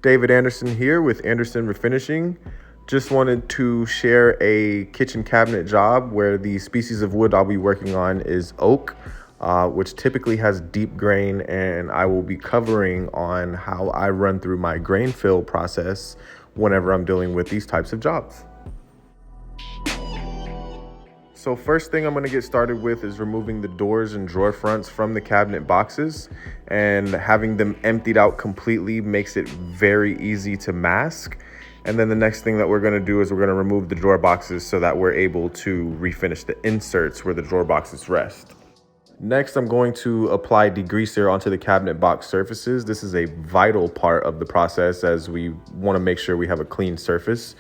David Anderson here with Anderson Refinishing. Just wanted to share a kitchen cabinet job where the species of wood I'll be working on is oak, which typically has deep grain, and I will be covering on how I run through my grain fill process whenever I'm dealing with these types of jobs. So first thing I'm going to get started with is removing the doors and drawer fronts from the cabinet boxes, and having them emptied out completely makes it very easy to mask. And then the next thing that we're going to do is we're going to remove the drawer boxes so that we're able to refinish the inserts where the drawer boxes rest. Next, I'm going to apply degreaser onto the cabinet box surfaces. This is a vital part of the process as we want to make sure we have a clean surface.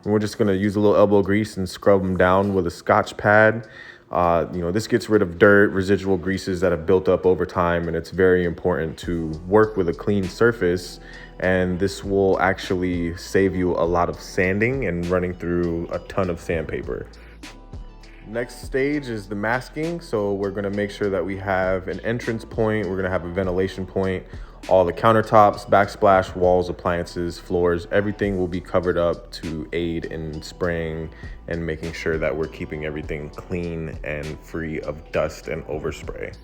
And we're just going to use a little elbow grease and scrub them down with a Scotch pad. This gets rid of dirt, residual greases that have built up over time, and it's very important to work with a clean surface. And this will actually save you a lot of sanding and running through a ton of sandpaper. Next stage is the masking. So we're going to make sure that we have an entrance point. We're going to have a ventilation point. All the countertops, backsplash, walls, appliances, floors, everything will be covered up to aid in spraying and making sure that we're keeping everything clean and free of dust and overspray.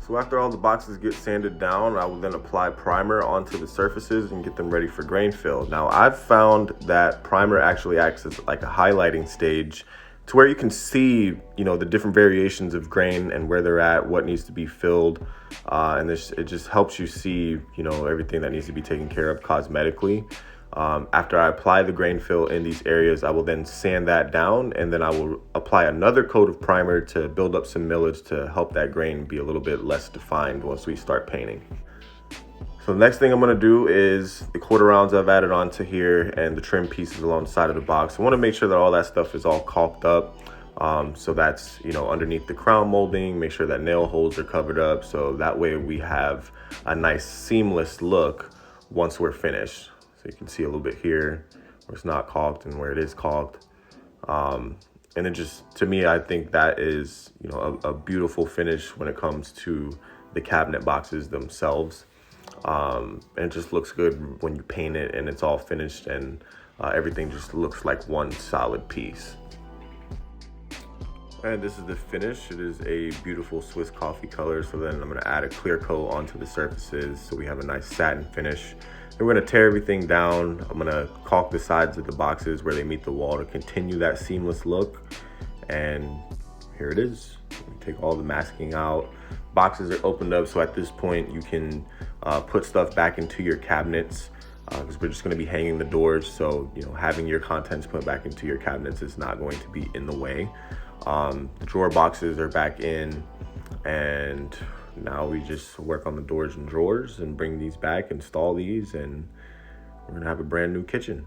So after all the boxes get sanded down, I will then apply primer onto the surfaces and get them ready for grain fill. Now, I've found that primer actually acts as like a highlighting stage to where you can see, the different variations of grain and where they're at, what needs to be filled. It just helps you see, everything that needs to be taken care of cosmetically. After I apply the grain fill in these areas, I will then sand that down, and then I will apply another coat of primer to build up some millage to help that grain be a little bit less defined once we start painting. So the next thing I'm going to do is the quarter rounds I've added onto here and the trim pieces along the side of the box. I want to make sure that all that stuff is all caulked up. So that's, underneath the crown molding, make sure that nail holes are covered up. So that way we have a nice seamless look once we're finished. So you can see a little bit here where it's not caulked and where it is caulked. And then just, to me, I think that is, a beautiful finish when it comes to the cabinet boxes themselves. And it just looks good when you paint it and it's all finished, and everything just looks like one solid piece. And this is the finish. It is a beautiful Swiss coffee color. So then I'm going to add a clear coat onto the surfaces so we have a nice satin finish. And we're going to tear everything down. I'm going to caulk the sides of the boxes where they meet the wall to continue that seamless look. And here it is. Take all the masking out. Boxes are opened up, so at this point you can put stuff back into your cabinets, because we're just going to be hanging the doors. So having your contents put back into your cabinets is not going to be in the way. The drawer boxes are back in, and now we just work on the doors and drawers and bring these back, install these, and we're gonna have a brand new kitchen.